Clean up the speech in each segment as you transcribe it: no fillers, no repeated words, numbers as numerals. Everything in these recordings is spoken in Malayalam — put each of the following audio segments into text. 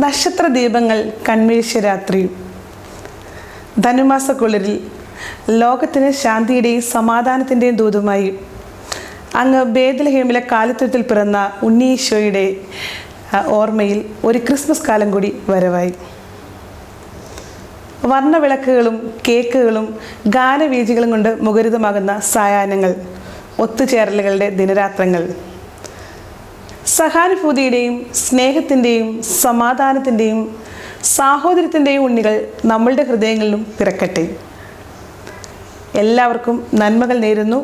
നക്ഷത്ര ദീപങ്ങൾ കൺവീഴ്ച രാത്രിയും. ധനുമാസക്കുളിരിൽ ലോകത്തിന് ശാന്തിയുടെയും സമാധാനത്തിൻ്റെയും ദൂതുമായി അങ്ങ് ബേത്ലഹേമിലെ കാലിത്തൊഴുത്തിൽ പിറന്ന ഉണ്ണീശോയുടെ ഓർമ്മയിൽ ഒരു ക്രിസ്മസ് കാലം കൂടി വരവായി. വർണ്ണവിളക്കുകളും കേക്കുകളും ഗാനവീചികളും കൊണ്ട് മുഖരിതമാകുന്ന സായാഹ്നങ്ങൾ, ഒത്തുചേരലുകളുടെ ദിനരാത്രങ്ങൾ, സഹാനുഭൂതിയുടെയും സ്നേഹത്തിൻ്റെയും സമാധാനത്തിൻ്റെയും സാഹോദര്യത്തിൻ്റെയും ഉണ്ണികൾ നമ്മളുടെ ഹൃദയങ്ങളിലും പിറക്കട്ടെ. എല്ലാവർക്കും നന്മകൾ നേരുന്നു.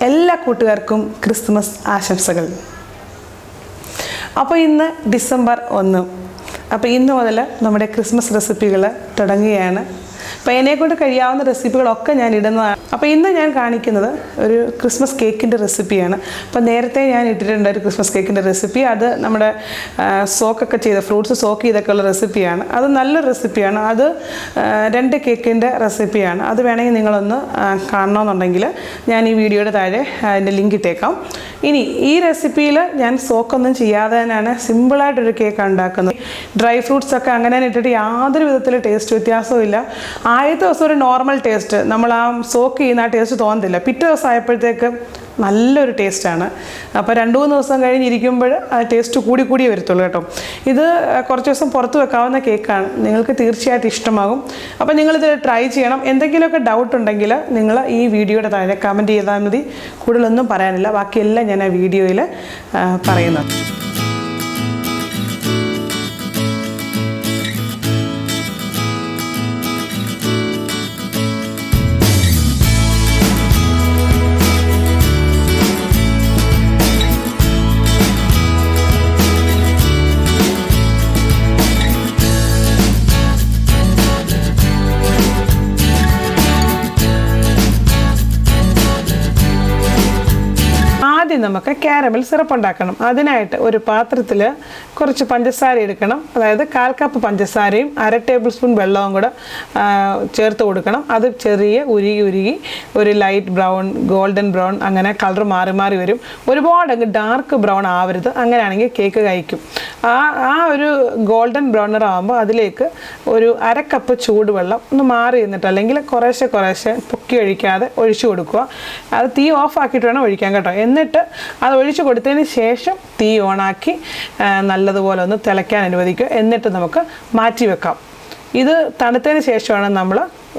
എല്ലാ കൂട്ടുകാർക്കും ക്രിസ്മസ് ആശംസകൾ. അപ്പോൾ ഇന്ന് ഡിസംബർ 1. അപ്പോൾ ഇന്ന് മുതൽ നമ്മുടെ ക്രിസ്മസ് റെസിപ്പികൾ തുടങ്ങുകയാണ്. അപ്പോൾ എന്നെക്കൊണ്ട് കഴിയാവുന്ന റെസിപ്പികളൊക്കെ ഞാൻ ഇടുന്നതാണ്. അപ്പോൾ ഇന്ന് ഞാൻ കാണിക്കുന്നത് ഒരു ക്രിസ്മസ് കേക്കിൻ്റെ റെസിപ്പിയാണ്. അപ്പോൾ നേരത്തെ ഞാൻ ഇട്ടിട്ടുണ്ട് ഒരു ക്രിസ്മസ് കേക്കിൻ്റെ റെസിപ്പി. അത് നമ്മുടെ സോക്കൊക്കെ ചെയ്ത ഫ്രൂട്ട്സ് സോക്ക് ചെയ്തൊക്കെയുള്ള റെസിപ്പിയാണ്. അത് നല്ലൊരു റെസിപ്പിയാണ്. അത് 2 കേക്കിൻ്റെ റെസിപ്പിയാണ്. അത് വേണമെങ്കിൽ നിങ്ങളൊന്ന് കാണണമെന്നുണ്ടെങ്കിൽ ഞാൻ ഈ വീഡിയോയുടെ താഴെ അതിൻ്റെ ലിങ്ക് ഇട്ടേക്കാം. ഇനി ഈ റെസിപ്പിയിൽ ഞാൻ സോക്കൊന്നും ചെയ്യാതെ തന്നെയാണ് സിമ്പിളായിട്ടൊരു കേക്ക് ഉണ്ടാക്കുന്നത്. ഡ്രൈ ഫ്രൂട്ട്സൊക്കെ അങ്ങനെ ഇട്ടിട്ട് യാതൊരു വിധത്തിൽ ടേസ്റ്റ് വ്യത്യാസവും ഇല്ല. ആദ്യത്തെ ദിവസം ഒരു നോർമൽ ടേസ്റ്റ്, നമ്മൾ ആ സോക്ക് ചെയ്യുന്ന ആ ടേസ്റ്റ് തോന്നത്തില്ല. പിറ്റേ ദിവസം ആയപ്പോഴത്തേക്ക് നല്ലൊരു ടേസ്റ്റാണ്. അപ്പോൾ 2-3 ദിവസം കഴിഞ്ഞിരിക്കുമ്പോൾ ആ ടേസ്റ്റ് കൂടി വരത്തുള്ളൂ കേട്ടോ. ഇത് കുറച്ച് ദിവസം പുറത്ത് വെക്കാവുന്ന കേക്കാണ്. നിങ്ങൾക്ക് തീർച്ചയായിട്ടും ഇഷ്ടമാകും. അപ്പോൾ നിങ്ങളിത് ട്രൈ ചെയ്യണം. എന്തെങ്കിലുമൊക്കെ ഡൗട്ട് ഉണ്ടെങ്കിൽ നിങ്ങൾ ഈ വീഡിയോയുടെ താഴെ കമൻറ്റ് ചെയ്താൽ മതി. കൂടുതലൊന്നും പറയാനില്ല, ബാക്കിയെല്ലാം ഞാൻ ആ വീഡിയോയിൽ പറയുന്നുണ്ട്. നമുക്ക് കാരമൽ സിറപ്പ് ഉണ്ടാക്കണം. അതിനായിട്ട് ഒരു പാത്രത്തിൽ കുറച്ച് പഞ്ചസാര എടുക്കണം. അതായത് 1/4 കപ്പ് പഞ്ചസാരയും 1/2 ടേബിൾ സ്പൂൺ വെള്ളവും കൂടെ ചേർത്ത് കൊടുക്കണം. അത് ചെറിയ ഉരുകി ഒരു ലൈറ്റ് ബ്രൗൺ, ഗോൾഡൻ ബ്രൗൺ, അങ്ങനെ കളർ മാറി വരും. ഒരുപാട് അങ്ങ് ഡാർക്ക് ബ്രൗൺ ആവരുത്. അങ്ങനെയാണെങ്കിൽ കേക്ക് കഴിക്കും. ആ ഒരു ഗോൾഡൻ ബ്രൗണർ ആകുമ്പോൾ അതിലേക്ക് ഒരു 1/2 കപ്പ് ചൂടുവെള്ളം ഒന്ന് മാറി നിന്നിട്ട്, അല്ലെങ്കിൽ കുറേശ്ശെ പൊക്കി ഒഴിക്കാതെ ഒഴിച്ചു കൊടുക്കുക. അത് തീ ഓഫ് ആക്കിയിട്ട് വേണം ഒഴിക്കാൻ കേട്ടോ. എന്നിട്ട് അത് ഒഴിച്ചു കൊടുത്തതിന് ശേഷം തീ ഓണാക്കി നല്ലതുപോലെ ഒന്ന് തിളയ്ക്കാൻ അനുവദിക്കുക. എന്നിട്ട് നമുക്ക് മാറ്റി വെക്കാം. ഇത് തണുത്തതിന് ശേഷമാണ് നമ്മൾ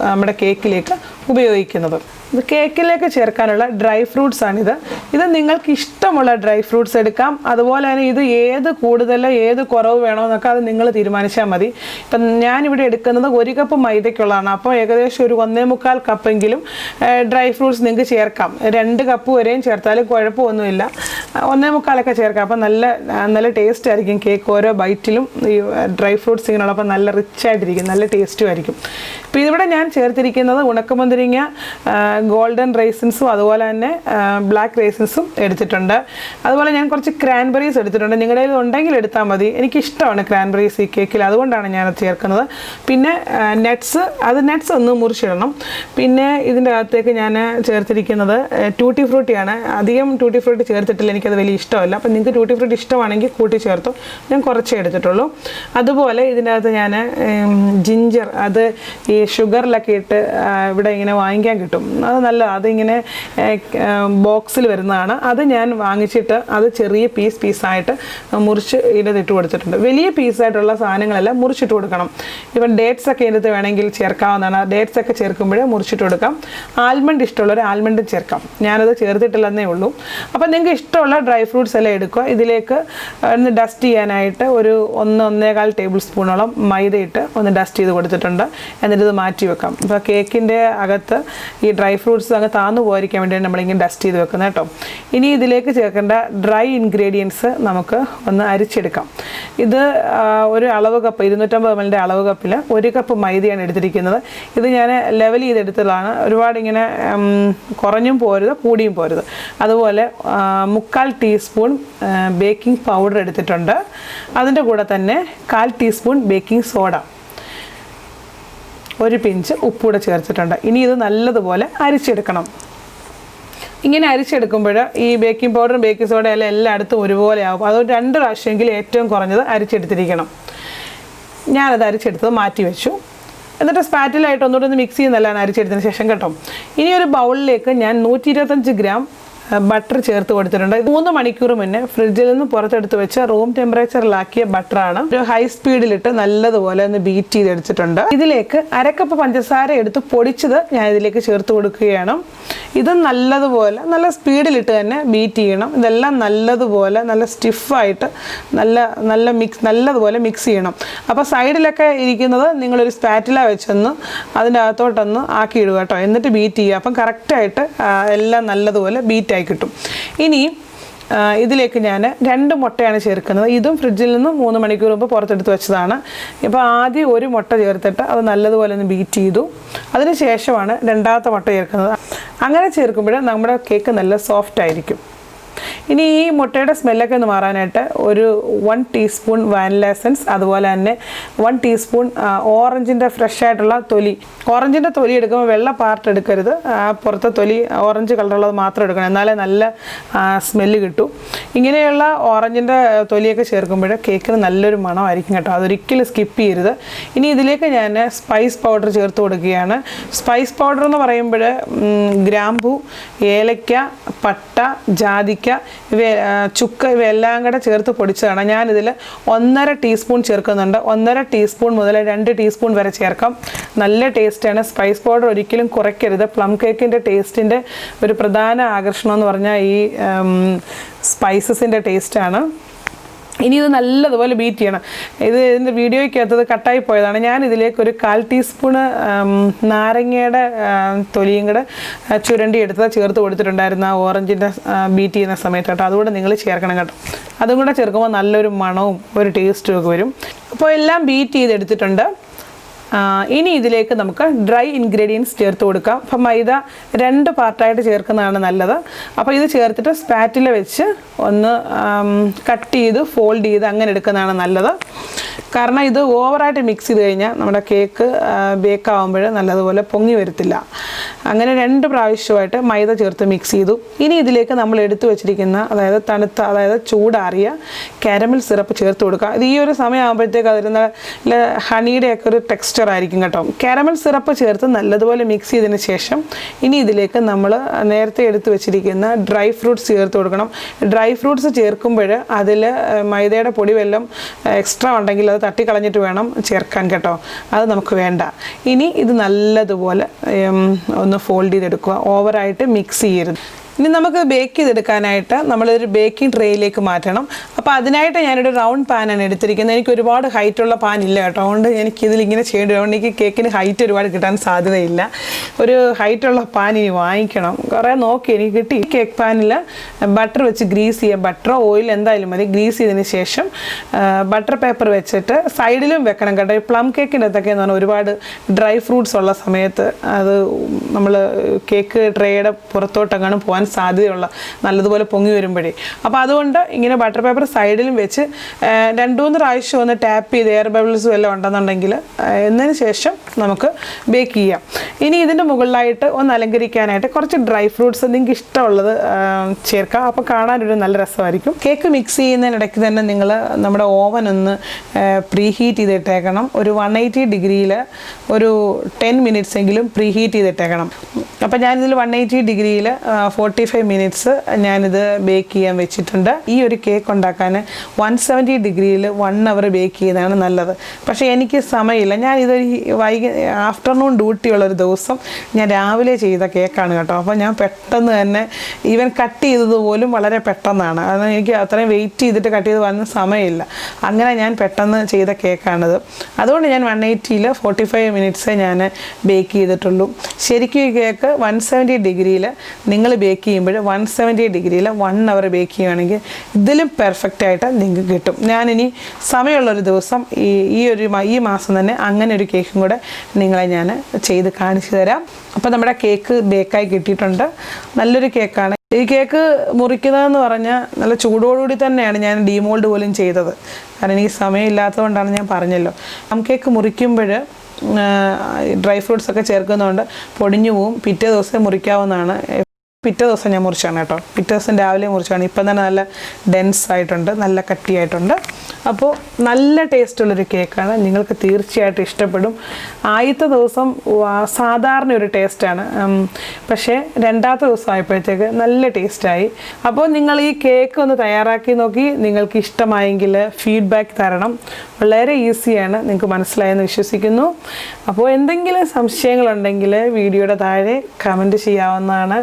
നമ്മുടെ കേക്കിലേക്ക് ഉപയോഗിക്കുന്നത്. ഇത് കേക്കിലേക്ക് ചേർക്കാനുള്ള ഡ്രൈ ഫ്രൂട്ട്സാണിത്. ഇത് നിങ്ങൾക്ക് ഇഷ്ടമുള്ള ഡ്രൈ ഫ്രൂട്ട്സ് എടുക്കാം. അതുപോലെ തന്നെ ഇത് ഏത് കൂടുതൽ ഏത് കുറവ് വേണമെന്നൊക്കെ അത് നിങ്ങൾ തീരുമാനിച്ചാൽ മതി. ഇപ്പം ഞാനിവിടെ എടുക്കുന്നത് 1 കപ്പ് മൈദയ്ക്കുള്ളതാണ്. അപ്പോൾ ഏകദേശം ഒരു 1.25 കപ്പെങ്കിലും ഡ്രൈ ഫ്രൂട്ട്സ് നിങ്ങൾക്ക് ചേർക്കാം. 2 കപ്പ് വരെയും ചേർത്താലും കുഴപ്പമൊന്നുമില്ല. 1.25 ചേർക്കാം. അപ്പം നല്ല ടേസ്റ്റ് ആയിരിക്കും കേക്ക്. ഓരോ ബൈറ്റിലും ഈ ഡ്രൈ ഫ്രൂട്ട്സ് ഇങ്ങനെയുള്ളപ്പോൾ നല്ല റിച്ച് ആയിട്ടിരിക്കും, നല്ല ടേസ്റ്റും ആയിരിക്കും. ഇപ്പോൾ ഇവിടെ ഞാൻ ചേർത്തിരിക്കുന്നത് ഉണക്കമുന്തിരിങ്ങ, ഗോൾഡൻ റൈസിൻസും അതുപോലെ തന്നെ ബ്ലാക്ക് റൈസിൻസും എടുത്തിട്ടുണ്ട്. അതുപോലെ ഞാൻ കുറച്ച് ക്രാൻബെറീസ് എടുത്തിട്ടുണ്ട്. നിങ്ങളുടെ കയ്യിൽ ഉണ്ടെങ്കിൽ എടുത്താൽ മതി. എനിക്കിഷ്ടമാണ് ക്രാൻബെറീസ് ഈ കേക്കിൽ, അതുകൊണ്ടാണ് ഞാനത് ചേർക്കുന്നത്. പിന്നെ നട്ട്സ് ഒന്ന് മുറിച്ചിടണം. പിന്നെ ഇതിൻ്റെ അകത്തേക്ക് ഞാൻ ചേർത്തിരിക്കുന്നത് ടൂട്ടി ഫ്രൂട്ടിയാണ്. അധികം ടൂട്ടി ഫ്രൂട്ടി ചേർത്തിട്ടില്ല, എനിക്കത് വലിയ ഇഷ്ടമല്ല. അപ്പം നിങ്ങൾക്ക് ടൂട്ടി ഫ്രൂട്ടി ഇഷ്ടമാണെങ്കിൽ കൂട്ടി ചേർത്തു. ഞാൻ കുറച്ചേ എടുത്തിട്ടുള്ളൂ. അതുപോലെ ഇതിൻ്റെ അകത്ത് ഞാൻ ജിഞ്ചർ, അത് ഈ ഷുഗറിലൊക്കെ ഇട്ട് ഇവിടെ ഇങ്ങനെ വാങ്ങിക്കാൻ കിട്ടും. അത് നല്ലതാണ്. അതിങ്ങനെ ബോക്സിൽ വരുന്നതാണ്. അത് ഞാൻ വാങ്ങിച്ചിട്ട് അത് ചെറിയ പീസായിട്ട് മുറിച്ച് ഇതിട്ട് കൊടുത്തിട്ടുണ്ട്. വലിയ പീസായിട്ടുള്ള സാധനങ്ങളെല്ലാം മുറിച്ചിട്ട് കൊടുക്കണം. ഇപ്പം ഡേറ്റ്സ് ഒക്കെ ഇതിനകത്ത് വേണമെങ്കിൽ ചേർക്കാവുന്നതാണ്. ഡേറ്റ്സ് ഒക്കെ ചേർക്കുമ്പോഴേ മുറിച്ചിട്ട് കൊടുക്കാം. ആൽമണ്ട് ഇഷ്ടമുള്ളവർ ആൽമണ്ടും ചേർക്കാം. ഞാനത് ചേർത്തിട്ടില്ലെന്നേ ഉള്ളൂ. അപ്പം നിങ്ങൾക്ക് ഇഷ്ടമുള്ള ഡ്രൈ ഫ്രൂട്ട്സ് എല്ലാം എടുക്കുക. ഇതിലേക്ക് ഒന്ന് ഡസ്റ്റ് ചെയ്യാനായിട്ട് ഒരു 1-1.25 ടേബിൾ സ്പൂണോളം മൈദയിട്ട് ഒന്ന് ഡസ്റ്റ് ചെയ്ത് കൊടുത്തിട്ടുണ്ട്. എന്നിട്ട് ഇത് മാറ്റി വെക്കാം. ഇപ്പോൾ കേക്കിൻ്റെ അകത്ത് ഈ ഡ്രൈ ഫ്രൂട്ട്സ് അങ്ങ് താന്നു പോയിരിക്കാൻ വേണ്ടിയാണ് നമ്മളിങ്ങനെ ഡസ്റ്റ് ചെയ്ത് വെക്കുന്നത് കേട്ടോ. ഇനി ഇതിലേക്ക് ചേർക്കേണ്ട ഡ്രൈ ഇൻഗ്രീഡിയൻസ് നമുക്ക് ഒന്ന് അരിച്ചെടുക്കാം. ഇത് ഒരു അളവ് കപ്പ് 250 ml അളവ് കപ്പിൽ 1 കപ്പ് മൈദയാണ് എടുത്തിരിക്കുന്നത്. ഇത് ഞാൻ ലെവൽ ചെയ്തെടുത്തതാണ്. ഒരുപാട് ഇങ്ങനെ കുറഞ്ഞും പോരുത്, കൂടിയും പോരുത്. അതുപോലെ 1/4 ടീസ്പൂൺ ബേക്കിംഗ് പൗഡർ എടുത്തിട്ടുണ്ട്. അതിൻ്റെ കൂടെ തന്നെ 1/4 ടീസ്പൂൺ ബേക്കിംഗ് സോഡ, 1 പിഞ്ച് ഉപ്പൂടെ ചേർത്തിട്ടുണ്ട്. ഇനി ഇത് നല്ലതുപോലെ അരിച്ചെടുക്കണം. ഇങ്ങനെ അരിച്ചെടുക്കുമ്പോൾ ഈ ബേക്കിംഗ് പൗഡറും ബേക്കിംഗ് സോഡയും എല്ലായിടത്തും ഒരുപോലെ ആകും. അതുകൊണ്ട് 2 പ്രാവശ്യമെങ്കിലും ഏറ്റവും കുറഞ്ഞത് അരിച്ചെടുത്തിരിക്കണം. ഞാനത് അരിച്ചെടുത്തത് മാറ്റി വെച്ചു. എന്നിട്ട് സ്പാറ്റിലായിട്ട് ഒന്നുകൂടെ ഒന്ന് മിക്സ് ചെയ്യുന്നതല്ലാണ് അരിച്ചെടുത്തതിന് ശേഷം കേട്ടോ. ഇനി ഒരു ബൗളിലേക്ക് ഞാൻ 125 ഗ്രാം ബട്ടർ ചേർത്ത് കൊടുത്തിട്ടുണ്ട്. 3 മണിക്കൂർ മുന്നേ ഫ്രിഡ്ജിൽ നിന്ന് പുറത്തെടുത്ത് വെച്ച റൂം ടെമ്പറേച്ചറിലാക്കിയ ബട്ടറാണ്. ഒരു ഹൈ സ്പീഡിലിട്ട് നല്ലതുപോലെ ഒന്ന് ബീറ്റ് ചെയ്തെടുത്തിട്ടുണ്ട്. ഇതിലേക്ക് 1/2 കപ്പ് പഞ്ചസാര എടുത്ത് പൊടിച്ചത് ഞാൻ ഇതിലേക്ക് ചേർത്ത് കൊടുക്കുകയാണ്. ഇത് നല്ലതുപോലെ നല്ല സ്പീഡിലിട്ട് തന്നെ ബീറ്റ് ചെയ്യണം. ഇതെല്ലാം നല്ലതുപോലെ നല്ല സ്റ്റിഫായിട്ട് നല്ലതുപോലെ മിക്സ് ചെയ്യണം. അപ്പോൾ സൈഡിലൊക്കെ ഇരിക്കുന്നത് നിങ്ങളൊരു സ്പാറ്റില വെച്ചൊന്ന് അതിൻ്റെ അകത്തോട്ടൊന്ന് ആക്കിയിടുക കേട്ടോ. എന്നിട്ട് ബീറ്റ് ചെയ്യുക. അപ്പം കറക്റ്റായിട്ട് എല്ലാം നല്ലതുപോലെ ബീറ്റായി കിട്ടും. ഇനി ഇതിലേക്ക് ഞാൻ 2 മുട്ടയാണ് ചേർക്കുന്നത്. ഇതും ഫ്രിഡ്ജിൽ നിന്ന് 3 മണിക്കൂർ മുമ്പ് പുറത്തെടുത്ത് വെച്ചതാണ്. ഇപ്പോൾ ആദ്യം ഒരു മുട്ട ചേർത്തിട്ട് അത് നല്ലതുപോലെ ഒന്ന് ബീറ്റ് ചെയ്തു. അതിന് ശേഷമാണ് രണ്ടാമത്തെ മുട്ട ചേർക്കുന്നത്. അങ്ങനെ ചേർക്കുമ്പോൾ നമ്മുടെ കേക്ക് നല്ല സോഫ്റ്റ് ആയിരിക്കും. ഇനി ഈ മുട്ടയുടെ സ്മെല്ലൊക്കെ ഒന്ന് മാറാനായിട്ട് ഒരു 1 ടീസ്പൂൺ വാനില എസൻസ്, അതുപോലെ തന്നെ 1 ടീസ്പൂൺ ഓറഞ്ചിൻ്റെ ഫ്രഷ് ആയിട്ടുള്ള തൊലി. ഓറഞ്ചിൻ്റെ തൊലി എടുക്കുമ്പോൾ വെള്ള പാർട്ട് എടുക്കരുത്. പുറത്തെ തൊലി ഓറഞ്ച് കളറുള്ളത് മാത്രം എടുക്കണം, എന്നാലേ നല്ല സ്മെല്ല് കിട്ടും. ഇങ്ങനെയുള്ള ഓറഞ്ചിൻ്റെ തൊലിയൊക്കെ ചേർക്കുമ്പോൾ കേക്കിന് നല്ലൊരു മണമായിരിക്കും കേട്ടോ. അതൊരിക്കലും സ്കിപ്പ് ചെയ്യരുത്. ഇനി ഇതിലേക്ക് ഞാൻ സ്പൈസ് പൗഡർ ചേർത്ത് കൊടുക്കുകയാണ്. സ്പൈസ് പൗഡർ എന്ന് പറയുമ്പോൾ ഗ്രാമ്പൂ, ഏലക്ക, പട്ട, ജാതിക്ക, ചുക്ക് ഇവയെല്ലാം കൂടെ ചേർത്ത് പൊടിച്ചതാണ്. ഞാനിതിൽ 1.5 ടീസ്പൂൺ ചേർക്കുന്നുണ്ട്. 1.5 ടീസ്പൂൺ മുതൽ 2 ടീസ്പൂൺ വരെ ചേർക്കാം. നല്ല ടേസ്റ്റാണ്. സ്പൈസ് പൗഡർ ഒരിക്കലും കുറയ്ക്കരുത്. പ്ലം കേക്കിൻ്റെ ടേസ്റ്റിൻ്റെ ഒരു പ്രധാന ആകർഷണം എന്ന് പറഞ്ഞാൽ ഈ സ്പൈസസിൻ്റെ ടേസ്റ്റാണ്. ഇനി ഇത് നല്ലതുപോലെ ബീറ്റ് ചെയ്യണം. ഇതിൻ്റെ വീഡിയോയ്ക്കകത്തത് കട്ടായി പോയതാണ്. ഞാൻ ഇതിലേക്ക് ഒരു 1/4 ടീസ്പൂണ് നാരങ്ങയുടെ തൊലിയും കൂടെ ചുരണ്ടി എടുത്ത് ചേർത്ത് കൊടുത്തിട്ടുണ്ടായിരുന്നു ആ ഓറഞ്ചിൻ്റെ ബീറ്റ് ചെയ്യുന്ന സമയത്ത് കേട്ടോ. അതുകൂടെ നിങ്ങൾ ചേർക്കണം കേട്ടോ. അതും കൂടെ ചേർക്കുമ്പോൾ നല്ലൊരു മണവും ഒരു ടേസ്റ്റും ഒക്കെ വരും. അപ്പോൾ എല്ലാം ബീറ്റ് ചെയ്തെടുത്തിട്ടുണ്ട്. ഇനി ഇതിലേക്ക് നമുക്ക് ഡ്രൈ ഇൻഗ്രീഡിയൻസ് ചേർത്ത് കൊടുക്കാം. അപ്പം മൈദ 2 പാർട്ടായിട്ട് ചേർക്കുന്നതാണ് നല്ലത്. അപ്പോൾ ഇത് ചേർത്തിട്ട് സ്പാറ്റില വെച്ച് ഒന്ന് കട്ട് ചെയ്ത് ഫോൾഡ് ചെയ്ത് അങ്ങനെ എടുക്കുന്നതാണ് നല്ലത്. കാരണം ഇത് ഓവറായിട്ട് മിക്സ് ചെയ്ത് കഴിഞ്ഞാൽ നമ്മുടെ കേക്ക് ബേക്ക് ആകുമ്പോൾ നല്ലതുപോലെ പൊങ്ങി വരത്തില്ല. അങ്ങനെ 2 പ്രാവശ്യമായിട്ട് മൈദ ചേർത്ത് മിക്സ് ചെയ്തു. ഇനി ഇതിലേക്ക് നമ്മൾ എടുത്തു വെച്ചിരിക്കുന്ന അതായത് ചൂടാറിയ കാരമൽ സിറപ്പ് ചേർത്ത് കൊടുക്കുക. ഇത് ഈ ഒരു സമയമാകുമ്പോഴത്തേക്ക് അതിൽ ഹണിയുടെയൊക്കെ ഒരു ടെക്സ്ചർ ആയിരിക്കും കേട്ടോ. കാരമൽ സിറപ്പ് ചേർത്ത് നല്ലതുപോലെ മിക്സ് ചെയ്തതിന് ശേഷം ഇനി ഇതിലേക്ക് നമ്മൾ നേരത്തെ എടുത്തു വെച്ചിരിക്കുന്ന ഡ്രൈ ഫ്രൂട്ട്സ് ചേർത്ത് കൊടുക്കണം. ഡ്രൈ ഫ്രൂട്ട്സ് ചേർക്കുമ്പോൾ അതിൽ മൈദയുടെ പൊടി വല്ലതും എക്സ്ട്രാ ഉണ്ടെങ്കിൽ അത് തട്ടിക്കളഞ്ഞിട്ട് വേണം ചേർക്കാൻ കേട്ടോ. അത് നമുക്ക് വേണ്ട. ഇനി ഇത് നല്ലതുപോലെ ഒന്ന് ഫോൾഡ് ചെയ്തെടുക്കുക. ഓവറായിട്ട് മിക്സ് ചെയ്യരുത്. ഇനി നമുക്ക് ബേക്ക് ചെയ്തെടുക്കാനായിട്ട് നമ്മളൊരു ബേക്കിംഗ് ട്രേയിലേക്ക് മാറ്റണം. അപ്പോൾ അതിനായിട്ട് ഞാനൊരു റൗണ്ട് പാനാണ് എടുത്തിരിക്കുന്നത്. എനിക്ക് ഒരുപാട് ഹൈറ്റുള്ള പാൻ ഇല്ല കേട്ടോ. അതുകൊണ്ട് എനിക്കിതിലിങ്ങനെ ചെയ്യേണ്ടി അതുകൊണ്ട് എനിക്ക് കേക്കിന് ഹൈറ്റ് ഒരുപാട് കിട്ടാൻ സാധ്യതയില്ല. ഒരു ഹൈറ്റുള്ള പാൻ ഇനി വാങ്ങിക്കണം. കുറേ നോക്കി എനിക്ക് കിട്ടി. കേക്ക് പാനിൽ ബട്ടർ വെച്ച് ഗ്രീസ് ചെയ്യുക. ബട്ടറോ ഓയിൽ എന്തായാലും മതി. ഗ്രീസ് ചെയ്തതിന് ശേഷം ബട്ടർ പേപ്പർ വെച്ചിട്ട് സൈഡിലും വെക്കണം കേട്ടോ. ഈ പ്ലം കേക്കിൻ്റെ അകത്തൊക്കെ എന്ന് പറഞ്ഞാൽ ഒരുപാട് ഡ്രൈ ഫ്രൂട്ട്സ് ഉള്ള സമയത്ത് അത് നമ്മൾ കേക്ക് ട്രേയുടെ പുറത്തോട്ടെങ്ങാനും പോകാൻ സാധ്യതയുള്ള നല്ലതുപോലെ പൊങ്ങി വരുമ്പോഴേ. അപ്പോൾ അതുകൊണ്ട് ഇങ്ങനെ ബട്ടർ പേപ്പർ സൈഡിലും വെച്ച് 2-3 പ്രാവശ്യം ഒന്ന് ടാപ്പ് ചെയ്ത് എയർ ബബിൾസും എല്ലാം ഉണ്ടെന്നുണ്ടെങ്കിൽ എന്നതിന് ശേഷം നമുക്ക് ബേക്ക് ചെയ്യാം. ഇനി ഇതിൻ്റെ മുകളിലായിട്ട് ഒന്ന് അലങ്കരിക്കാനായിട്ട് കുറച്ച് ഡ്രൈ ഫ്രൂട്ട്സ് നിങ്ങൾക്ക് ഇഷ്ടമുള്ളത് ചേർക്കാം. അപ്പോൾ കാണാനൊരു നല്ല രസമായിരിക്കും. കേക്ക് മിക്സ് ചെയ്യുന്നതിനിടയ്ക്ക് തന്നെ നിങ്ങൾ നമ്മുടെ ഓവൻ ഒന്ന് പ്രീ ഹീറ്റ് ചെയ്തിട്ടേക്കണം. ഒരു 180 ഡിഗ്രിയിൽ ഒരു 10 മിനിറ്റ്സ് എങ്കിലും പ്രീ ഹീറ്റ് ചെയ്തിട്ടേക്കണം. അപ്പോൾ ഞാനിതിൽ 180 ഡിഗ്രിയിൽ 45 മിനിറ്റ്സ് ഞാനിത് ബേക്ക് ചെയ്യാൻ വെച്ചിട്ടുണ്ട്. ഈ ഒരു കേക്ക് ഉണ്ടാക്കാൻ 170 ഡിഗ്രിയിൽ 1 അവർ ബേക്ക് ചെയ്യുന്നതാണ് നല്ലത്. പക്ഷേ എനിക്ക് സമയമില്ല. ഞാനിതൊരു ആഫ്റ്റർനൂൺ ഡ്യൂട്ടി ഉള്ളൊരു ദിവസം ഞാൻ രാവിലെ ചെയ്ത കേക്കാണ് കേട്ടോ. അപ്പോൾ ഞാൻ പെട്ടെന്ന് തന്നെ ഈവൻ കട്ട് ചെയ്തത് പോലും വളരെ പെട്ടെന്നാണ്. അത് എനിക്ക് അത്രയും വെയിറ്റ് ചെയ്തിട്ട് കട്ട് ചെയ്ത് വന്ന സമയമില്ല. അങ്ങനെ ഞാൻ പെട്ടെന്ന് ചെയ്ത കേക്കാണിത്. അതുകൊണ്ട് ഞാൻ 180ൽ 45 മിനിറ്റ്സേ ഞാൻ ബേക്ക് ചെയ്തിട്ടുള്ളൂ. ശരിക്കും ഈ കേക്ക് 170 ഡിഗ്രിയിൽ നിങ്ങൾ ബേക്ക് ചെയ്യുമ്പോൾ 170 ഡിഗ്രിയിൽ 1 അവർ ബേക്ക് ചെയ്യുകയാണെങ്കിൽ ഇതിലും പെർഫെക്റ്റ് ആയിട്ട് നിങ്ങൾക്ക് കിട്ടും. ഞാനിനി സമയമുള്ളൊരു ദിവസം ഈ മാസം തന്നെ അങ്ങനെ ഒരു കേക്കും കൂടെ നിങ്ങളെ ഞാൻ ചെയ്ത് കാണിച്ചു തരാം. അപ്പോൾ നമ്മുടെ കേക്ക് ബേക്കായി കിട്ടിയിട്ടുണ്ട്. നല്ലൊരു കേക്കാണ്. ഈ കേക്ക് മുറിക്കുന്നതെന്ന് പറഞ്ഞാൽ നല്ല ചൂടോടുകൂടി തന്നെയാണ് ഞാൻ ഡീമോൾഡ് പോലും ചെയ്തത്. കാരണം എനിക്ക് സമയമില്ലാത്തതുകൊണ്ടാണ് ഞാൻ പറഞ്ഞല്ലോ. കേക്ക് മുറിക്കുമ്പോൾ ഡ്രൈ ഫ്രൂട്ട്സ് ഒക്കെ ചേർക്കുന്നതുകൊണ്ട് പൊടിഞ്ഞു പോവും. പിറ്റേ ദിവസം മുറിക്കാവുന്നതാണ്. പിറ്റേ ദിവസം ഞാൻ മുറിച്ചാണ് കേട്ടോ. പിറ്റേ ദിവസം രാവിലെ മുറിച്ചാണ്. ഇപ്പം തന്നെ നല്ല ഡെൻസ് ആയിട്ടുണ്ട്, നല്ല കട്ടിയായിട്ടുണ്ട്. അപ്പോൾ നല്ല ടേസ്റ്റുള്ളൊരു കേക്കാണ്. നിങ്ങൾക്ക് തീർച്ചയായിട്ടും ഇഷ്ടപ്പെടും. ആദ്യത്തെ ദിവസം സാധാരണ ഒരു ടേസ്റ്റാണ്, പക്ഷേ രണ്ടാമത്തെ ദിവസം ആയപ്പോഴത്തേക്ക് നല്ല ടേസ്റ്റായി. അപ്പോൾ നിങ്ങൾ ഈ കേക്ക് ഒന്ന് തയ്യാറാക്കി നോക്കി, നിങ്ങൾക്ക് ഇഷ്ടമായെങ്കിൽ ഫീഡ്ബാക്ക് തരണം. വളരെ ഈസിയാണ്, നിങ്ങൾക്ക് മനസ്സിലായെന്ന് വിശ്വസിക്കുന്നു. അപ്പോൾ എന്തെങ്കിലും സംശയങ്ങളുണ്ടെങ്കിൽ വീഡിയോയുടെ താഴെ കമൻറ്റ് ചെയ്യാവുന്നതാണ്.